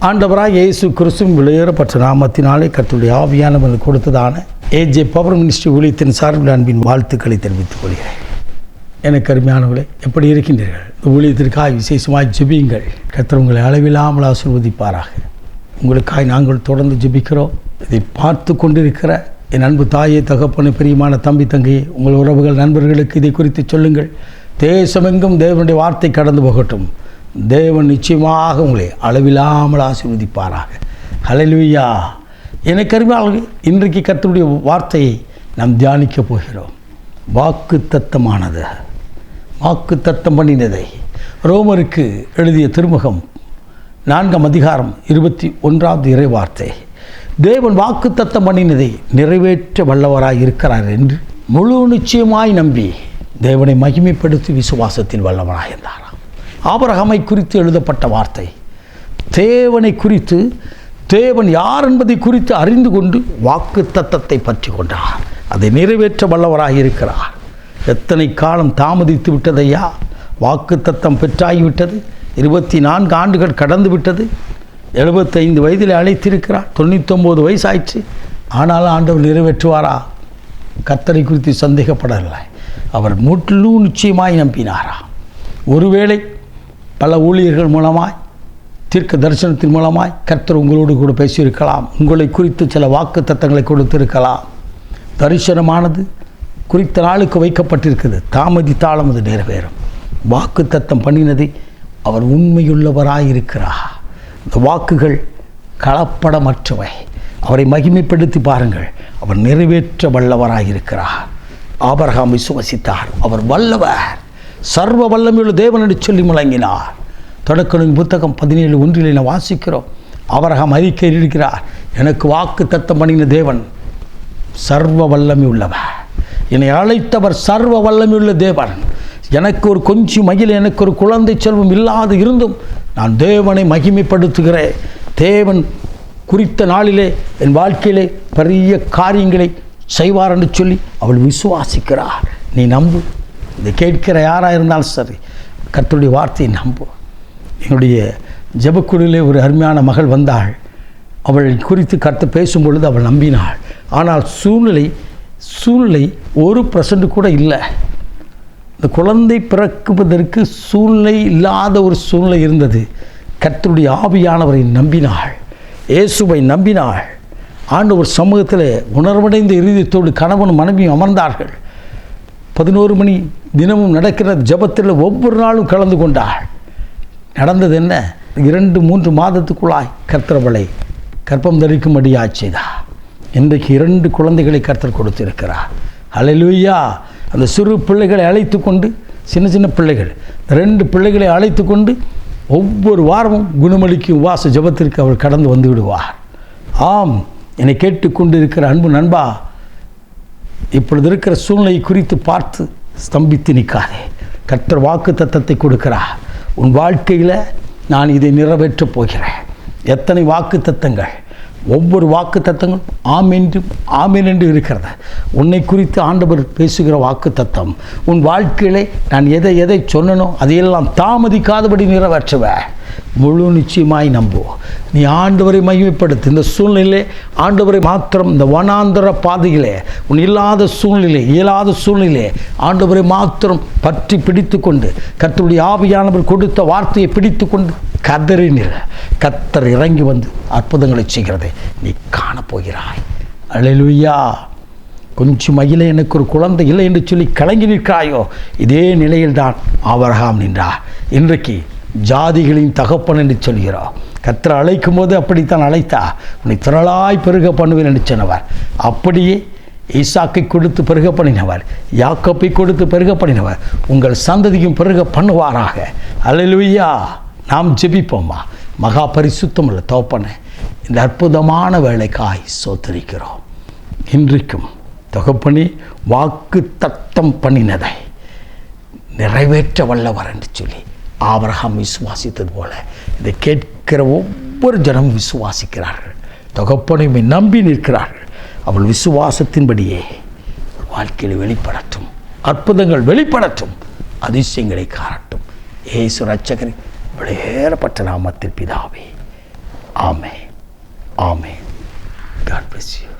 ஆண்டவராக இயேசு கிறிஸ்துவின் விலையேறப்பட்ட நாமத்தினாலே கர்த்தருடைய ஆவியானவர் கொடுத்ததான ஏஜே பவர் மினிஸ்ட்ரி ஊழியத்தின் சார்பில் அன்பின் வாழ்த்துக்களை தெரிவித்துக் கொள்கிறேன். எனக்கு அருமையானவர்களே, எப்படி இருக்கின்றீர்கள்? இந்த ஊழியத்திற்காக விசேஷமாக ஜெபியுங்கள். கர்த்தர் உங்களை அளவில்லாமல் ஆசீர்வதிப்பாராக. உங்களுக்காக நாங்கள் தொடர்ந்து ஜெபிக்கிறோம். இதை பார்த்து கொண்டிருக்கிற என் அன்பு தாயே, தகப்பனே, பிரியமான தம்பி, தங்கையே, உங்கள் உறவுகள், நண்பர்களுக்கு இதை குறித்து சொல்லுங்கள். தேசமெங்கும் தேவனுடைய வார்த்தை கடந்து போகட்டும். தேவன் நிச்சயமாக உங்களை அளவில்லாமல் ஆசீர்வதிப்பாராக. ஹல்லேலூயா. எனக்கு அருமையானவர்களே, இன்றைக்கு கர்த்தருடைய வார்த்தையை நாம் தியானிக்கப் போகிறோம். வாக்கு தத்தமானது, வாக்கு தத்தம் பண்ணினதை. ரோமருக்கு எழுதிய திருமுகம் 4 அதிகாரம் 21 இறை வார்த்தை. தேவன் வாக்கு தத்தம் பண்ணினதை நிறைவேற்ற வல்லவராய் இருக்கிறார் என்று முழு நிச்சயமாய் நம்பி தேவனை மகிமைப்படுத்தி விசுவாசத்தில் வல்லவராய் இருந்தார். ஆபிரகாமை குறித்து எழுதப்பட்ட வார்த்தை. தேவனை குறித்து, தேவன் யார் என்பதை குறித்து அறிந்து கொண்டு வாக்கு தத்தத்தை பற்றி கொண்டார். அதை நிறைவேற்ற வல்லவராக இருக்கிறார். எத்தனை காலம் தாமதித்து விட்டதையா? வாக்கு தத்தம் பெற்றாகிவிட்டது. 24 ஆண்டுகள் கடந்து விட்டது. 75 வயதில் அழைத்திருக்கிறார். 99 வயசு ஆயிடுச்சு. ஆனாலும் ஆண்டவர் நிறைவேற்றுவாரா? கர்த்தரை குறித்து சந்தேகப்படவில்லை. அவர் முழு நிச்சயமாய் நம்பினாரா? ஒருவேளை பல ஊழியர்கள் மூலமாய், தீர்க்க தரிசனத்தின் மூலமாய் கர்த்தர் உங்களோடு கூட பேசியிருக்கலாம். உங்களை குறித்து சில வாக்கு தத்தங்களை கொடுத்திருக்கலாம். தரிசனமானது குறித்த நாளுக்கு வைக்கப்பட்டிருக்கிறது. தாமதித்தாலும் அது நிறைவேறும். வாக்கு தத்தம் பண்ணினதை அவர் உண்மையுள்ளவராயிருக்கிறார். இந்த வாக்குகள் கலப்படமற்றவை. அவரை மகிமைப்படுத்தி பாருங்கள். அவர் நிறைவேற்ற வல்லவராயிருக்கிறார். ஆபிரகாம் விசுவசித்தார். அவர் வல்லவர், சர்வ வல்லமையுள்ள தேவன் என்று சொல்லி முழங்கினார். தொடக்க புத்தகம் 17:1 வாசிக்கிறோம். ஆபிரகாம் அறிக்கை இருக்கிறார், எனக்கு வாக்கு தத்தம் பண்ணின தேவன் சர்வ வல்லமை உள்ளவர். என்னை அழைத்தவர் சர்வ வல்லமை உள்ள தேவன். எனக்கு ஒரு கொஞ்சம் மகிழ, எனக்கு ஒரு குழந்தை செல்வம் இல்லாது இருந்தும் நான் தேவனை மகிமைப்படுத்துகிறேன். தேவன் குறித்த நாளிலே என் வாழ்க்கையிலே பெரிய காரியங்களை செய்வார் என்று சொல்லி அவள் விசுவாசிக்கிறார். நீ நம்பு. இதை கேட்கிற யாராக இருந்தாலும் சரி, கர்த்தருடைய வார்த்தையை நம்பு. என்னுடைய ஜெபக்குழுவிலே ஒரு அருமையான மகள் வந்தாள். அவள் குறித்து கர்த்தர் பேசும் பொழுது அவள் நம்பினாள். ஆனால் சூழ்நிலை 1% கூட இல்லை. இந்த குழந்தை பிறக்குவதற்கு சூழ்நிலை இல்லாத ஒரு சூழ்நிலை இருந்தது. கர்த்தருடைய ஆவியானவரை நம்பினாள், இயேசுவை நம்பினாள். ஆண்டவர் சமூகத்தில் உணர்வடைந்த இருதயத்தோடு கணவனும் மனைவியும் அமர்ந்தார்கள். 11 மணி தினமும் நடக்கிற ஜபத்தில் ஒவ்வொரு நாளும் கலந்து கொண்டாள். நடந்தது என்ன? 2-3 மாதத்துக்குள்ளாய் கர்த்தரவளை கற்பம் தரிக்கும்படியாக செய்தார். இன்றைக்கு 2 குழந்தைகளை கர்த்தர் கொடுத்திருக்கிறார். ஹல்லேலூயா. அந்த சிறு பிள்ளைகளை அழைத்து கொண்டு, சின்ன பிள்ளைகள் 2 பிள்ளைகளை அழைத்து கொண்டு ஒவ்வொரு வாரமும் குணமளிக்கும் உபவாச ஜபத்திற்கு அவள் கடந்து வந்து விடுவார். ஆம், என்னை கேட்டுக்கொண்டு இருக்கிற அன்பு நண்பா, இப்பொழுது இருக்கிற சூழ்நிலை குறித்து பார்த்து ஸ்தம்பித்து நிற்காதே. கர்த்தர் வாக்கு தத்தத்தை கொடுக்கிறார். உன் வாழ்க்கையில் நான் இதை நிறைவேற்றப் போகிறேன். எத்தனை வாக்கு தத்தங்கள்! ஒவ்வொரு வாக்கு தத்தங்களும் ஆமென் என்று இருக்கிறது. உன்னை குறித்து ஆண்டவர் பேசுகிற வாக்கு தத்தம். உன் வாழ்க்கையிலே நான் எதை சொன்னனோ அதையெல்லாம் தாமதிக்காதபடி நிறைவேற்றுவேன். முழு நிச்சயமாய் நம்புவோம். நீ ஆண்டவரை மகிமைப்படுத்து. இந்த சூழ்நிலையிலே ஆண்டவரை மாத்திரம், இந்த வனாந்தர பாதையிலே, உன் இல்லாத சூழ்நிலையிலே ஆண்டவரை மாத்திரம் பற்றி பிடித்து கொண்டு, கர்த்தருடைய ஆவியானவர் கொடுத்த வார்த்தையை பிடித்து கொண்டு கதறினீர். கர்த்தர் இறங்கி வந்து அற்புதங்களை செய்கிறதை நீ காணப்போகிறாய். அல்லேலூயா. கொஞ்சம் மகிழ, எனக்கு ஒரு குழந்தை இல்லை என்று சொல்லி கலங்கி நிற்கிறாயோ, இதே நிலையில்தான் ஆபிரகாம் நின்றார். இன்றைக்கு ஜாதிகளின் தகப்பன் என்று சொல்கிறோம். கர்த்தர் அழைக்கும் போது அப்படித்தான் அழைத்தா. உன்னை திரளாய் பெருக பண்ணுவேன் என்று சொன்னவர். அப்படியே ஈசாக்கை கொடுத்து பெருக பண்ணினவர், யாக்கோப்பை கொடுத்து பெருக பண்ணினவர் உங்கள் சந்ததியும் பெருக பண்ணுவாராக. அல்லேலூயா. நாம் ஜெபிப்போம்மா. மகா பரிசுத்தம் உள்ள தகப்பனே, இந்த அற்புதமான வேலைக்காய் சோத்தரிக்கிறோம். இன்றைக்கும் தகப்பனே, வாக்கு தத்தம் பண்ணினதை நிறைவேற்ற வல்லவர் என்று சொல்லி ஆபிரகாம் விசுவாசித்தது போல இதை கேட்கிற ஒவ்வொரு ஜனமும் விசுவாசிக்கிறார்கள். தகப்பனை நம்பி நிற்கிறார்கள். அவள் விசுவாசத்தின்படியே வாழ்க்கையில் வெளிப்படட்டும், அற்புதங்கள் வெளிப்படட்டும், அதிசயங்களை காணட்டும். இயேசு இரட்சகரின் விலையேறப்பட்ட நாமத்தில் பிதாவே, ஆமென். ஆமென். God bless you.